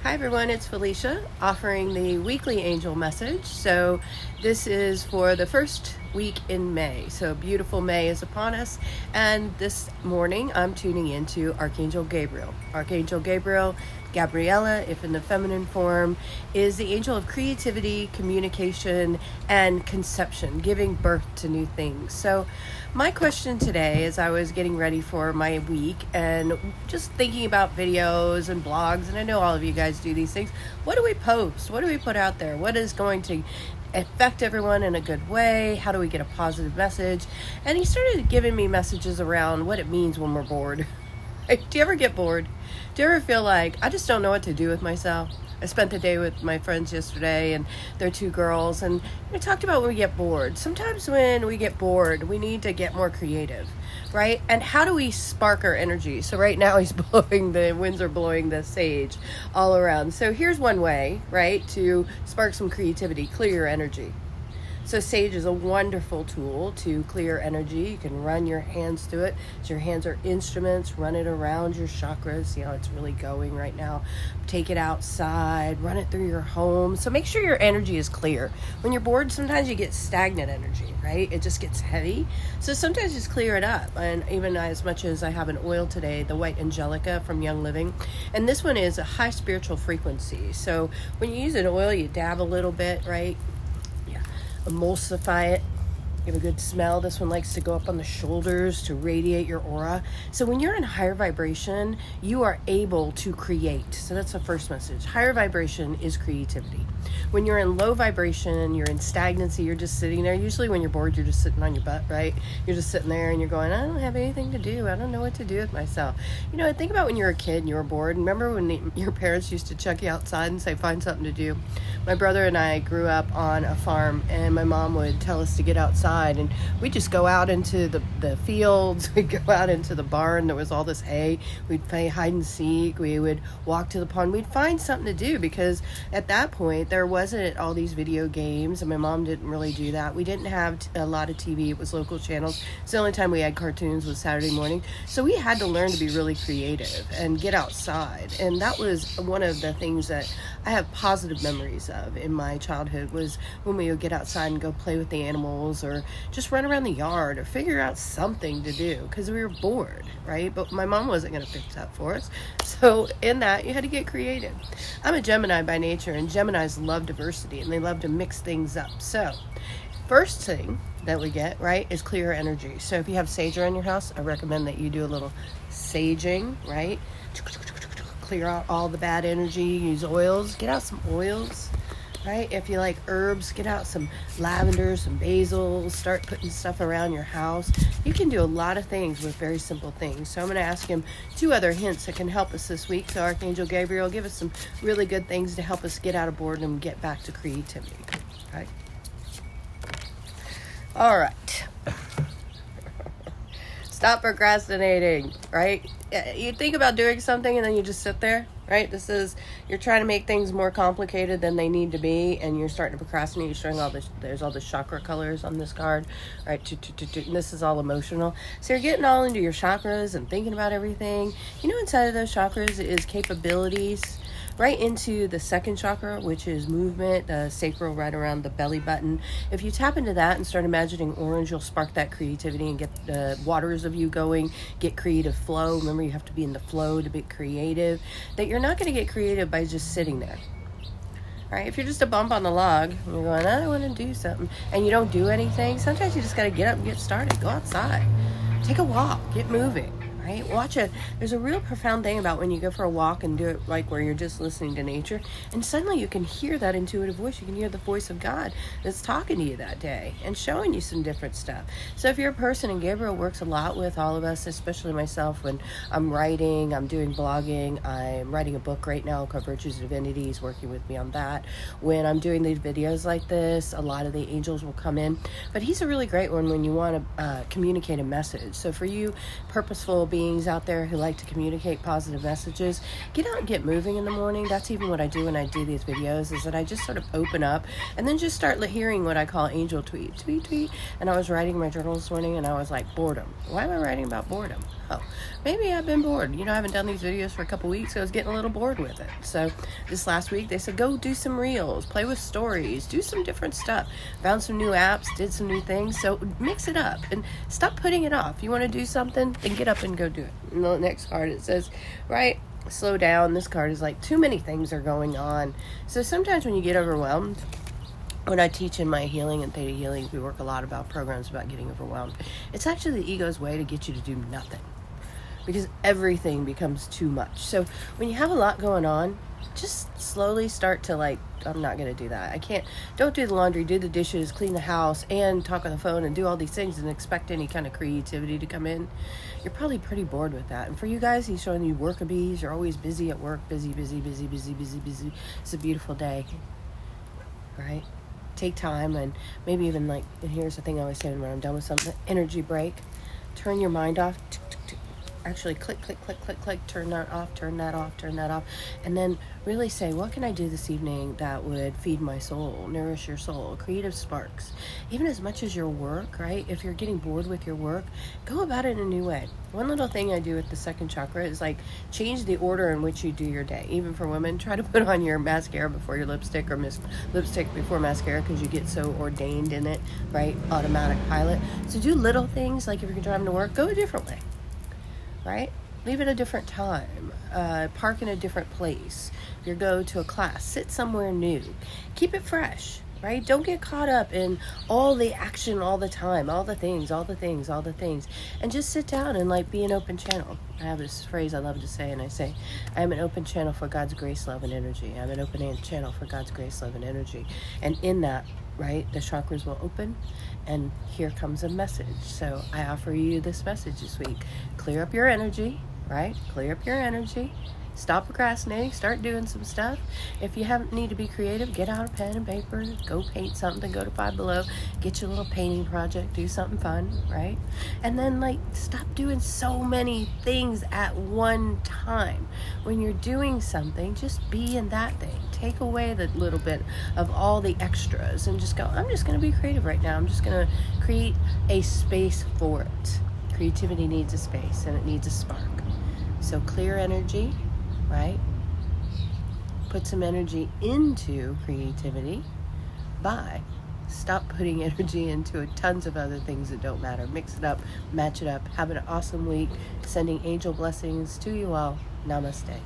Hi everyone, it's Felicia offering the weekly angel message. So this is for the first week in May. So beautiful May is upon us, and this morning I'm tuning into Archangel Gabriel. Archangel Gabriel, Gabriella, if in the feminine form, is the angel of creativity, communication, and conception, giving birth to new things. So my question today, as I was getting ready for my week and just thinking about videos and blogs, and I know all of you guys do these things, what do we post? What do we put out there? What is going to affect everyone in a good way? How do we get a positive message? And he started giving me messages around what it means when we're bored. Do you ever get bored? Do you ever feel like, I just don't know what to do with myself? I spent the day with my friends yesterday, and they're two girls, and we talked about when we get bored. Sometimes when we get bored, we need to get more creative, right? And how do we spark our energy? So right now the winds are blowing the sage all around. So here's one way, right, to spark some creativity, clear your energy. So sage is a wonderful tool to clear energy. You can run your hands through it. So your hands are instruments. Run it around your chakras. See how it's really going right now. Take it outside. Run it through your home. So make sure your energy is clear. When you're bored, sometimes you get stagnant energy, right? It just gets heavy. So sometimes just clear it up. And even as much as I have an oil today, the white Angelica from Young Living. And this one is a high spiritual frequency. So when you use an oil, you dab a little bit, right? Emulsify it, give a good smell. This one likes to go up on the shoulders to radiate your aura. So when you're in higher vibration, you are able to create. So that's the first message. Higher vibration is creativity. When you're in low vibration, you're in stagnancy, you're just sitting there. Usually when you're bored, you're just sitting on your butt, right? You're just sitting there and you're going, I don't have anything to do. I don't know what to do with myself. You know, think about when you were a kid and you were bored. Remember when your parents used to chuck you outside and say, find something to do? My brother and I grew up on a farm, and my mom would tell us to get outside, and we'd just go out into the fields. We'd go out into the barn. There was all this hay. We'd play hide and seek. We would walk to the pond. We'd find something to do, because at that point there wasn't all these video games, and my mom didn't really do that. We didn't have a lot of TV. It was local channels. So the only time we had cartoons was Saturday morning. So we had to learn to be really creative and get outside, and that was one of the things that I have positive memories of in my childhood, was when we would get outside and go play with the animals, or just run around the yard, or figure out something to do because we were bored, right? But my mom wasn't going to fix that for us. So in that, you had to get creative. I'm a Gemini by nature, and Geminis love diversity, and they love to mix things up. So first thing that we get, right, is clear energy. So if you have sage around your house, I recommend that you do a little saging, right? Clear out all the bad energy. Use oils. Get out some oils, right? If you like herbs, get out some lavender, some basil. Start putting stuff around your house. You can do a lot of things with very simple things. So I'm going to ask him 2 other hints that can help us this week. So Archangel Gabriel, give us some really good things to help us get out of boredom and get back to creativity. Okay? All right. Stop procrastinating, right? You think about doing something and then you just sit there, right? You're trying to make things more complicated than they need to be, and you're starting to procrastinate. You're showing there's all the chakra colors on this card, right? And this is all emotional. So you're getting all into your chakras and thinking about everything. You know, inside of those chakras is capabilities, right into the second chakra, which is movement, the sacral right around the belly button. If you tap into that and start imagining orange, you'll spark that creativity and get the waters of you going, get creative flow. Remember, you have to be in the flow to be creative. That you're not going to get creative by just sitting there. Right? If you're just a bump on the log and you're going, I want to do something, and you don't do anything, sometimes you just got to get up and get started. Go outside. Take a walk. Get moving. Right? There's a real profound thing about when you go for a walk and do it like where you're just listening to nature, and suddenly you can hear that intuitive voice. You can hear the voice of God that's talking to you that day and showing you some different stuff. So if you're a person, and Gabriel works a lot with all of us, especially myself, when I'm writing, I'm doing blogging, I'm writing a book right now called Virtues and Divinity. He's working with me on that. When I'm doing these videos like this, a lot of the angels will come in, but he's a really great one when you want to communicate a message. So for you, purposeful, beings out there who like to communicate positive messages, get out and get moving in the morning. That's even what I do when I do these videos, is that I just sort of open up and then just start hearing what I call angel tweet. And I was writing my journal this morning and I was like, boredom. Why am I writing about boredom? Oh, maybe I've been bored. I haven't done these videos for a couple weeks, so I was getting a little bored with it. So this last week they said, go do some reels, play with stories, do some different stuff. Found some new apps, did some new things. So mix it up and stop putting it off. You want to do something, then get up and go do it. And the next card, it says, right, slow down. This card is like, too many things are going on. So sometimes when you get overwhelmed, when I teach in my healing and theta healing, we work a lot about programs about getting overwhelmed. It's actually the ego's way to get you to do nothing, because everything becomes too much. So when you have a lot going on, just slowly start to I'm not going to do that. Don't do the laundry, do the dishes, clean the house, and talk on the phone and do all these things and expect any kind of creativity to come in. You're probably pretty bored with that. And for you guys, he's showing you worker bees. You're always busy at work, busy. It's a beautiful day, right? Take time and maybe even and here's the thing I always say when I'm done with something, energy break. Turn your mind off. Actually click, turn that off, and then really say, what can I do this evening that would feed my soul, nourish your soul, creative sparks, even as much as your work, right? If you're getting bored with your work, go about it in a new way. One little thing I do with the second chakra is change the order in which you do your day. Even for women, try to put on your mascara before your lipstick, or lipstick before mascara, because you get so ordained in it, right? Automatic pilot. So do little things, like if you're driving to work, go a different way. Right? Leave at a different time. Park in a different place. If you go to a class, sit somewhere new. Keep it fresh, right? Don't get caught up in all the action all the time, all the things. And just sit down and be an open channel. I have this phrase I love to say, and I say, I am an open channel for God's grace, love, and energy. I'm an open channel for God's grace, love, and energy. And in that, right, the chakras will open, and here comes a message. So I offer you this message this week. Clear up your energy, right? Clear up your energy. Stop procrastinating. Start doing some stuff. If you need to be creative, get out a pen and paper. Go paint something. Go to Five Below. Get your little painting project. Do something fun, right? And then stop doing so many things at one time. When you're doing something, just be in that thing. Take away the little bit of all the extras and just go, I'm just going to be creative right now. I'm just going to create a space for it. Creativity needs a space, and it needs a spark. So clear energy, right? Put some energy into creativity. Stop putting energy into tons of other things that don't matter. Mix it up, match it up. Have an awesome week. Sending angel blessings to you all. Namaste.